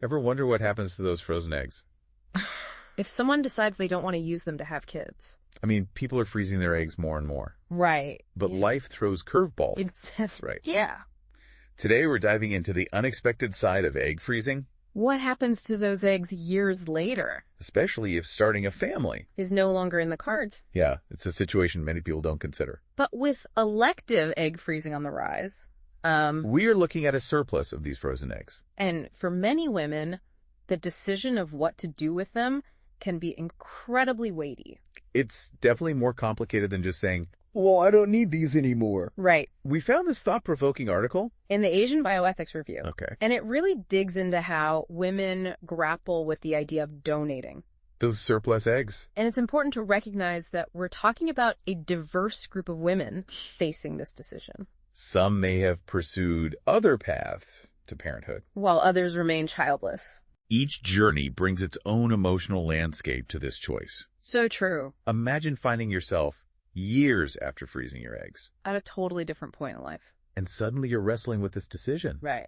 Ever wonder what happens to those frozen eggs? If someone decides they don't want to use them to have kids. I mean, people are freezing their eggs more and more. Right. But life throws curveballs. That's right. Yeah. Today we're diving into the unexpected side of egg freezing. What happens to those eggs years later? Especially if starting a family is no longer in the cards. Yeah, it's a situation many people don't consider. But with elective egg freezing on the rise, we are looking at a surplus of these frozen eggs. And for many women, the decision of what to do with them can be incredibly weighty. It's definitely more complicated than just saying, well, I don't need these anymore. Right. We found this thought-provoking article in the Asian Bioethics Review. Okay. And it really digs into how women grapple with the idea of donating those surplus eggs. And it's important to recognize that we're talking about a diverse group of women facing this decision. Some may have pursued other paths to parenthood, while others remain childless. Each journey brings its own emotional landscape to this choice. So true. Imagine finding yourself years after freezing your eggs. At a totally different point in life. And suddenly you're wrestling with this decision. Right.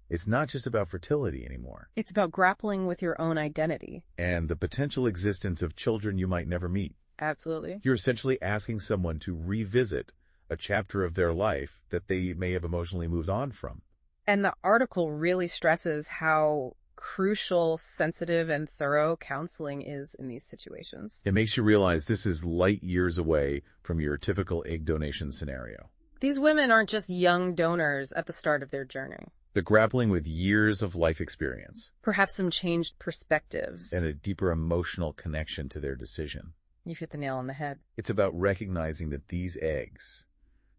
It's not just about fertility anymore. It's about grappling with your own identity. And the potential existence of children you might never meet. Absolutely. You're essentially asking someone to revisit a chapter of their life that they may have emotionally moved on from. And the article really stresses how crucial, sensitive, and thorough counseling is in these situations. It makes you realize this is light years away from your typical egg donation scenario. These women aren't just young donors at the start of their journey. They're grappling with years of life experience. Perhaps some changed perspectives. And a deeper emotional connection to their decision. You've hit the nail on the head. It's about recognizing that these eggs,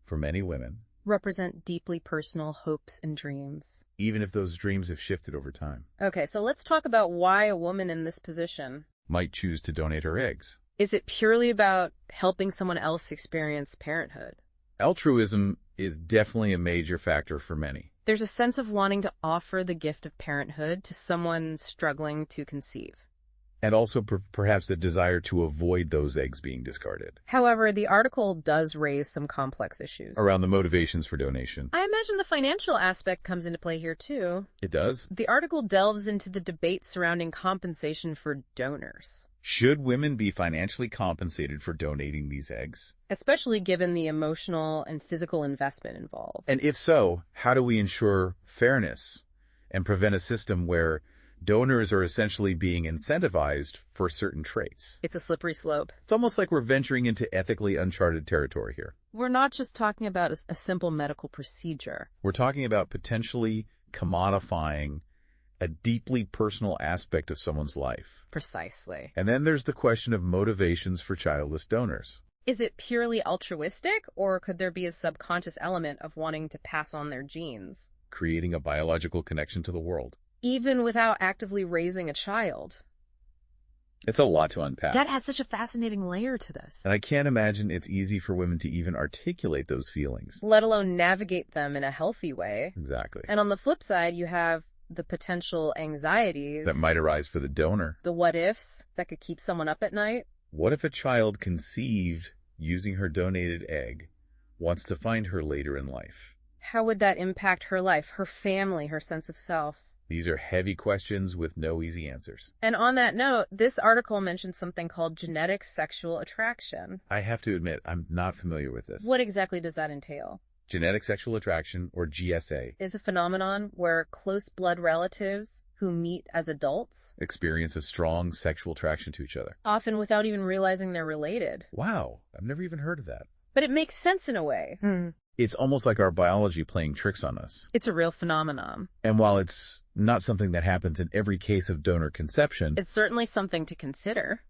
for many women, represent deeply personal hopes and dreams. Even if those dreams have shifted over time. Okay, so let's talk about why a woman in this position might choose to donate her eggs. Is it purely about helping someone else experience parenthood? Altruism is definitely a major factor for many. There's a sense of wanting to offer the gift of parenthood to someone struggling to conceive. And also perhaps the desire to avoid those eggs being discarded. However, the article does raise some complex issues. Around the motivations for donation. I imagine the financial aspect comes into play here too. It does? The article delves into the debate surrounding compensation for donors. Should women be financially compensated for donating these eggs? Especially given the emotional and physical investment involved. And if so, how do we ensure fairness and prevent a system where donors are essentially being incentivized for certain traits? It's a slippery slope. It's almost like we're venturing into ethically uncharted territory here. We're not just talking about a simple medical procedure. We're talking about potentially commodifying a deeply personal aspect of someone's life. Precisely. And then there's the question of motivations for childless donors. Is it purely altruistic, or could there be a subconscious element of wanting to pass on their genes? Creating a biological connection to the world. Even without actively raising a child. It's a lot to unpack. That adds such a fascinating layer to this. And I can't imagine it's easy for women to even articulate those feelings. Let alone navigate them in a healthy way. Exactly. And on the flip side, you have the potential anxieties that might arise for the donor. The what-ifs that could keep someone up at night. What if a child conceived using her donated egg wants to find her later in life? How would that impact her life, her family, her sense of self? These are heavy questions with no easy answers. And on that note, this article mentions something called genetic sexual attraction. I have to admit, I'm not familiar with this. What exactly does that entail? Genetic sexual attraction, or GSA, is a phenomenon where close blood relatives who meet as adults experience a strong sexual attraction to each other. Often without even realizing they're related. Wow, I've never even heard of that. But it makes sense in a way. It's almost like our biology playing tricks on us. It's a real phenomenon. And while it's not something that happens in every case of donor conception, it's certainly something to consider.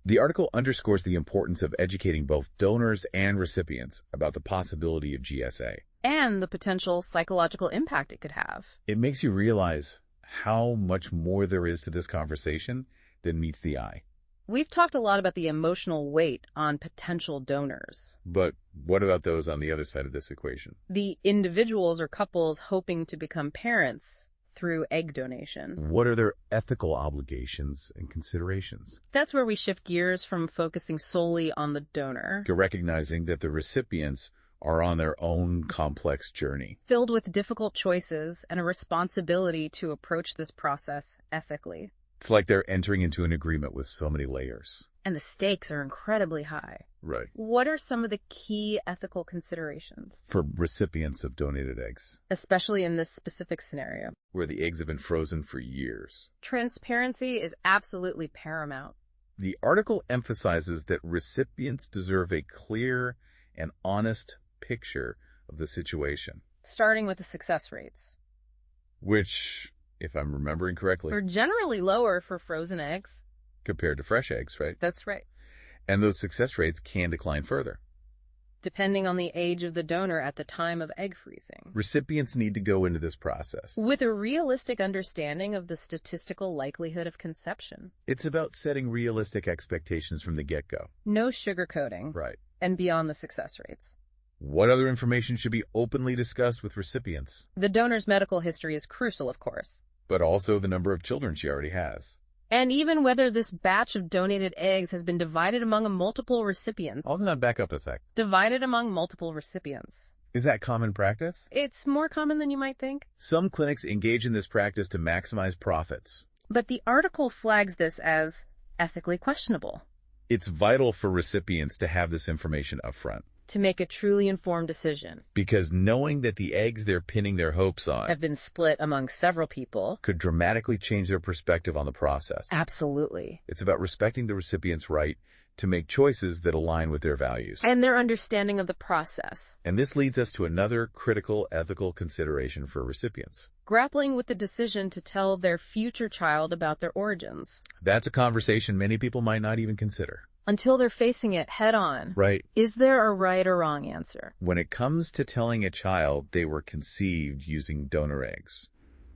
The article underscores the importance of educating both donors and recipients about the possibility of GSA. And the potential psychological impact it could have. It makes you realize how much more there is to this conversation than meets the eye. We've talked a lot about the emotional weight on potential donors. But what about those on the other side of this equation? The individuals or couples hoping to become parents through egg donation. What are their ethical obligations and considerations? That's where we shift gears from focusing solely on the donor. You're recognizing that the recipients are on their own complex journey. Filled with difficult choices and a responsibility to approach this process ethically. It's like they're entering into an agreement with so many layers. And the stakes are incredibly high. Right. What are some of the key ethical considerations For recipients of donated eggs, especially in this specific scenario? where the eggs have been frozen for years. Transparency is absolutely paramount. The article emphasizes that recipients deserve a clear and honest picture of the situation, Starting with the success rates. which, if I'm remembering correctly, Are generally lower for frozen eggs. compared to fresh eggs, right? That's right. And those success rates can decline further. Depending on the age of the donor at the time of egg freezing. Recipients need to go into this process. With a realistic understanding of the statistical likelihood of conception. It's about setting realistic expectations from the get-go. No sugarcoating. Right. And beyond the success rates. What other information should be openly discussed with recipients? The donor's medical history is crucial, of course. But also the number of children she already has. And even whether this batch of donated eggs has been divided among multiple recipients. I'll not back up a sec. Divided among multiple recipients. Is that common practice? It's more common than you might think. Some clinics engage in this practice to maximize profits. But the article flags this as ethically questionable. It's vital for recipients to have this information up front. To make a truly informed decision. Because knowing that the eggs they're pinning their hopes on Have been split among several people. could dramatically change their perspective on the process. Absolutely. It's about respecting the recipient's right to make choices that align with their values. And their understanding of the process. And this leads us to another critical ethical consideration for recipients. Grappling with the decision to tell their future child about their origins. That's a conversation many people might not even consider. Until they're facing it head on. Right. Is there a right or wrong answer? When it comes to telling a child they were conceived using donor eggs,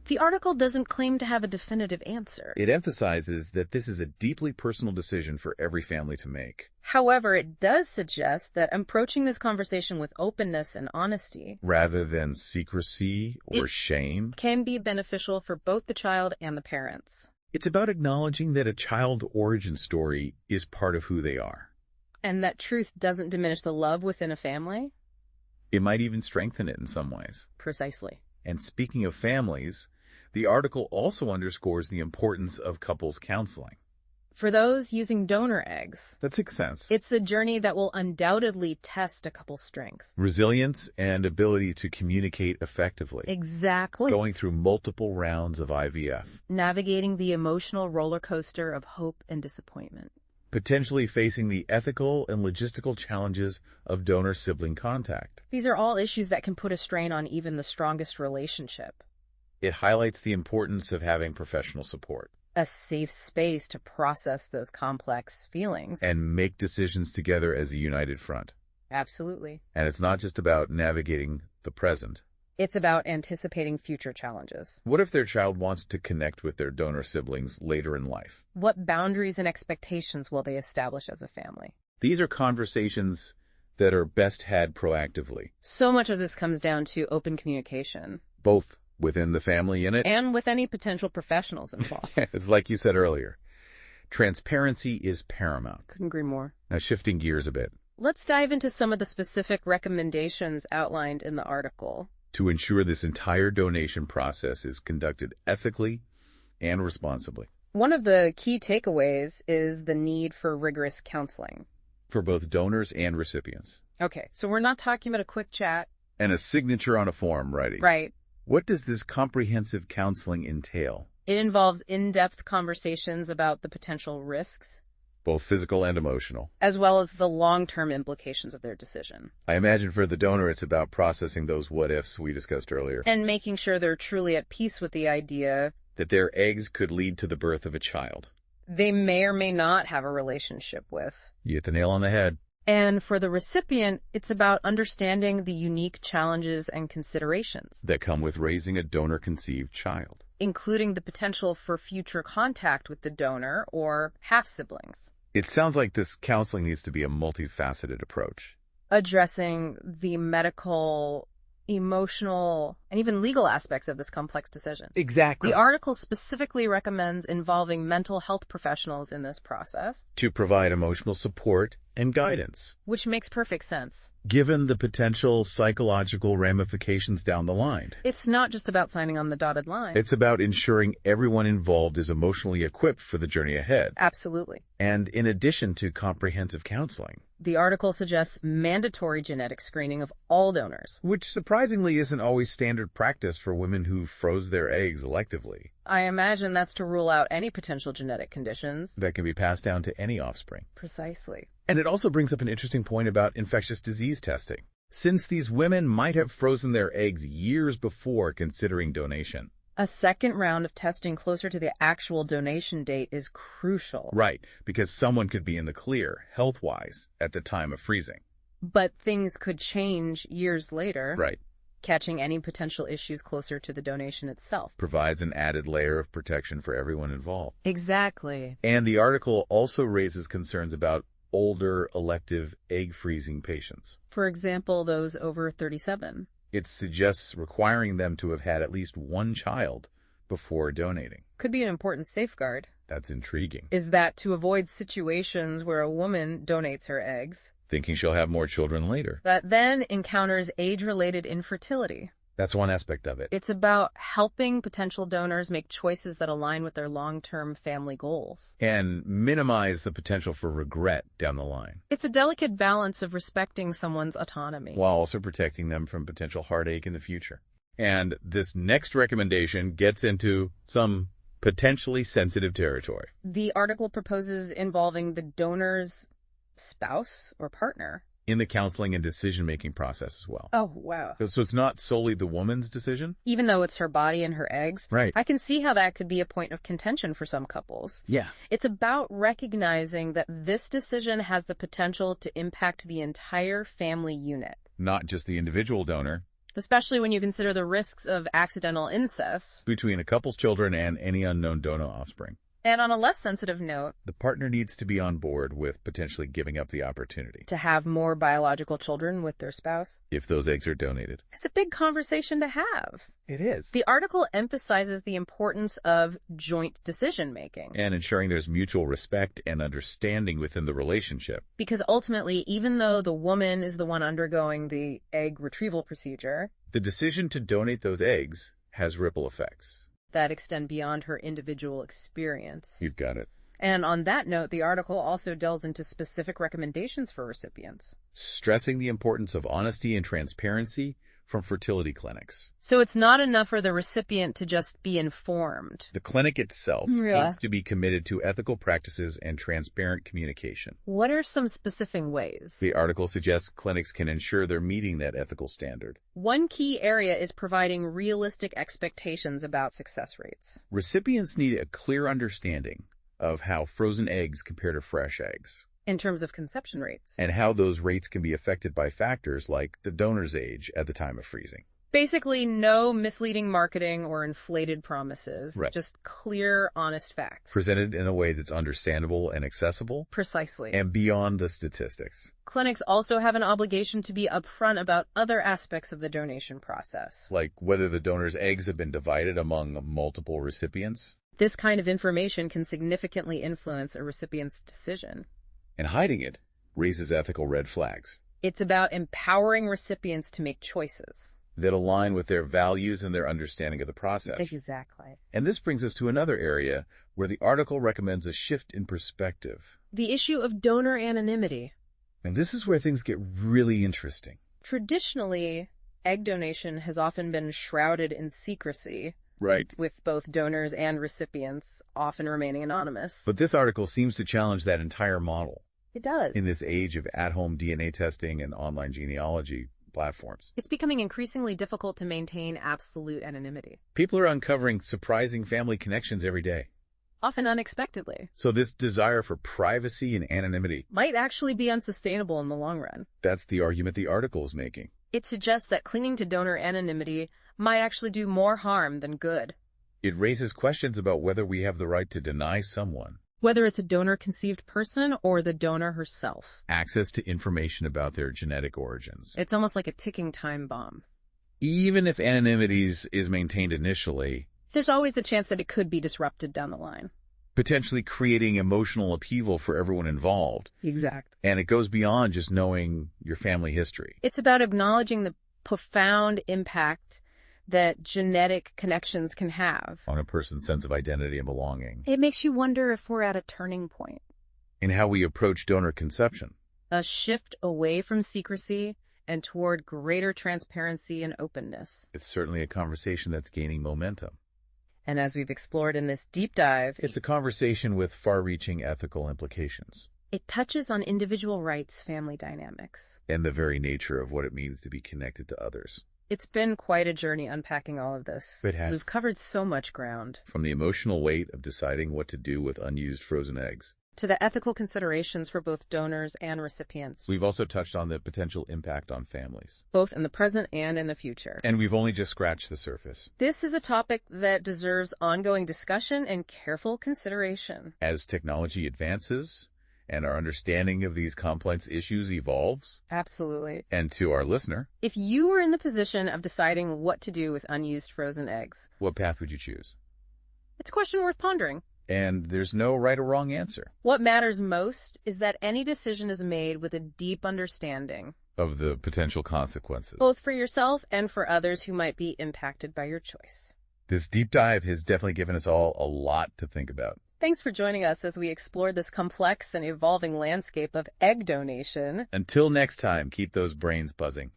The article doesn't claim to have a definitive answer. it emphasizes that this is a deeply personal decision for every family to make. However, it does suggest that approaching this conversation with openness and honesty Rather than secrecy or shame, can be beneficial for both the child and the parents. it's about acknowledging that a child's origin story is part of who they are. And that truth doesn't diminish the love within a family? It might even strengthen it in some ways. Precisely. And speaking of families, the article also underscores the importance of couples counseling. For those using donor eggs, That makes sense. it's a journey that will undoubtedly test a couple's strength. Resilience and ability to communicate effectively. Exactly. Going through multiple rounds of IVF. Navigating the emotional roller coaster of hope and disappointment. Potentially facing the ethical and logistical challenges of donor-sibling contact. These are all issues that can put a strain on even the strongest relationship. It highlights the importance of having professional support. A safe space to process those complex feelings. And make decisions together as a united front. Absolutely. And it's not just about navigating the present. It's about anticipating future challenges. What if their child wants to connect with their donor siblings later in life? What boundaries and expectations will they establish as a family? These are conversations that are best had proactively, So much of this comes down to open communication. both within the family unit And with any potential professionals involved. it's like you said earlier. Transparency is paramount. Couldn't agree more. Now, shifting gears a bit, Let's dive into some of the specific recommendations outlined in the article. to ensure this entire donation process is conducted ethically and responsibly One of the key takeaways is the need for rigorous counseling. for both donors and recipients. Okay, so we're not talking about a quick chat. And a signature on a form, righty. Right. What does this comprehensive counseling entail? It involves in-depth conversations about the potential risks, Both physical and emotional. as well as the long-term implications of their decision. I imagine for the donor, it's about processing those what-ifs we discussed earlier. And making sure they're truly at peace with the idea That their eggs could lead to the birth of a child. they may or may not have a relationship with. You hit the nail on the head. And for the recipient, it's about understanding the unique challenges and considerations, That come with raising a donor-conceived child. including the potential for future contact with the donor or half-siblings. It sounds like this counseling needs to be a multifaceted approach. Addressing the medical, emotional, and even legal aspects of this complex decision. Exactly. The article specifically recommends involving mental health professionals in this process, To provide emotional support and guidance. which makes perfect sense. given the potential psychological ramifications down the line. It's not just about signing on the dotted line. It's about ensuring everyone involved is emotionally equipped for the journey ahead. Absolutely. And in addition to comprehensive counseling. The article suggests mandatory genetic screening of all donors. Which surprisingly isn't always standard practice for women who froze their eggs electively. I imagine that's to rule out any potential genetic conditions That can be passed down to any offspring. Precisely. And it also brings up an interesting point about infectious disease testing. Since these women might have frozen their eggs years before considering donation. A second round of testing closer to the actual donation date is crucial. Right, because someone could be in the clear, health-wise, at the time of freezing. But things could change years later. Right. Catching any potential issues closer to the donation itself. Provides an added layer of protection for everyone involved. Exactly. And the article also raises concerns about older elective egg freezing patients. For example, those over 37. It suggests requiring them to have had at least one child before donating. Could be an important safeguard. That's intriguing. Is that to avoid situations where a woman donates her eggs, Thinking she'll have more children later. that then encounters age-related infertility. That's one aspect of it. It's about helping potential donors make choices that align with their long-term family goals. And minimize the potential for regret down the line, It's a delicate balance of respecting someone's autonomy. while also protecting them from potential heartache in the future. And this next recommendation gets into some potentially sensitive territory. The article proposes involving the donor's spouse or partner. In the counseling and decision-making process as well. Oh, wow. So it's not solely the woman's decision? Even though it's her body and her eggs, Right. I can see how that could be a point of contention for some couples. Yeah. It's about recognizing that this decision has the potential to impact the entire family unit, Not just the individual donor, especially when you consider the risks of accidental incest. between a couple's children and any unknown donor offspring. And on a less sensitive note, The partner needs to be on board with potentially giving up the opportunity to have more biological children with their spouse if those eggs are donated. is a big conversation to have. It is. The article emphasizes the importance of joint decision-making. And ensuring there's mutual respect and understanding within the relationship. Because ultimately, even though the woman is the one undergoing the egg retrieval procedure, The decision to donate those eggs has ripple effects. that extend beyond her individual experience. You've got it. And on that note, the article also delves into specific recommendations for recipients. Stressing the importance of honesty and transparency from fertility clinics. So it's not enough for the recipient to just be informed. The clinic itself Yeah. needs to be committed to ethical practices and transparent communication. What are some specific ways? The article suggests clinics can ensure they're meeting that ethical standard. One key area is providing realistic expectations about success rates. Recipients need a clear understanding of how frozen eggs compare to fresh eggs, In terms of conception rates. and how those rates can be affected by factors like the donor's age at the time of freezing. Basically, no misleading marketing or inflated promises. Right. Just clear, honest facts. Presented in a way that's understandable and accessible, Precisely. and beyond the statistics. Clinics also have an obligation to be upfront about other aspects of the donation process. Like whether the donor's eggs have been divided among multiple recipients, This kind of information can significantly influence a recipient's decision. and hiding it raises ethical red flags It's about empowering recipients to make choices. that align with their values and their understanding of the process. Exactly. And this brings us to another area where the article recommends a shift in perspective. The issue of donor anonymity. And this is where things get really interesting. Traditionally, egg donation has often been shrouded in secrecy, Right. with both donors and recipients often remaining anonymous. But this article seems to challenge that entire model It does. in this age of at-home DNA testing and online genealogy platforms. It's becoming increasingly difficult to maintain absolute anonymity, People are uncovering surprising family connections every day. often unexpectedly. So this desire for privacy and anonymity, Might actually be unsustainable in the long run. that's the argument the article is making. It suggests that clinging to donor anonymity might actually do more harm than good. It raises questions about whether we have the right to deny someone Whether it's a donor-conceived person or the donor herself. access to information about their genetic origins. It's almost like a ticking time bomb. Even if anonymity is maintained initially, There's always the chance that it could be disrupted down the line. potentially creating emotional upheaval for everyone involved. Exact. And it goes beyond just knowing your family history. It's about acknowledging the profound impact that genetic connections can have On a person's sense of identity and belonging. It makes you wonder if we're at a turning point. In how we approach donor conception. A shift away from secrecy and toward greater transparency and openness. It's certainly a conversation that's gaining momentum. And as we've explored in this deep dive, It's a conversation with far-reaching ethical implications. it touches on individual rights, family dynamics. And the very nature of what it means to be connected to others. It's been quite a journey unpacking all of this. It has. We've covered so much ground. From the emotional weight of deciding what to do with unused frozen eggs. To the ethical considerations for both donors and recipients, We've also touched on the potential impact on families. both in the present and in the future. And we've only just scratched the surface. This is a topic that deserves ongoing discussion and careful consideration. As technology advances and our understanding of these complex issues evolves, Absolutely. and to our listener, If you were in the position of deciding what to do with unused frozen eggs, what path would you choose? it's a question worth pondering. And there's no right or wrong answer What matters most is that any decision is made with a deep understanding, of the potential consequences. both for yourself and for others who might be impacted by your choice. This deep dive has definitely given us all a lot to think about. Thanks for joining us as we explore this complex and evolving landscape of egg donation. Until next time, keep those brains buzzing.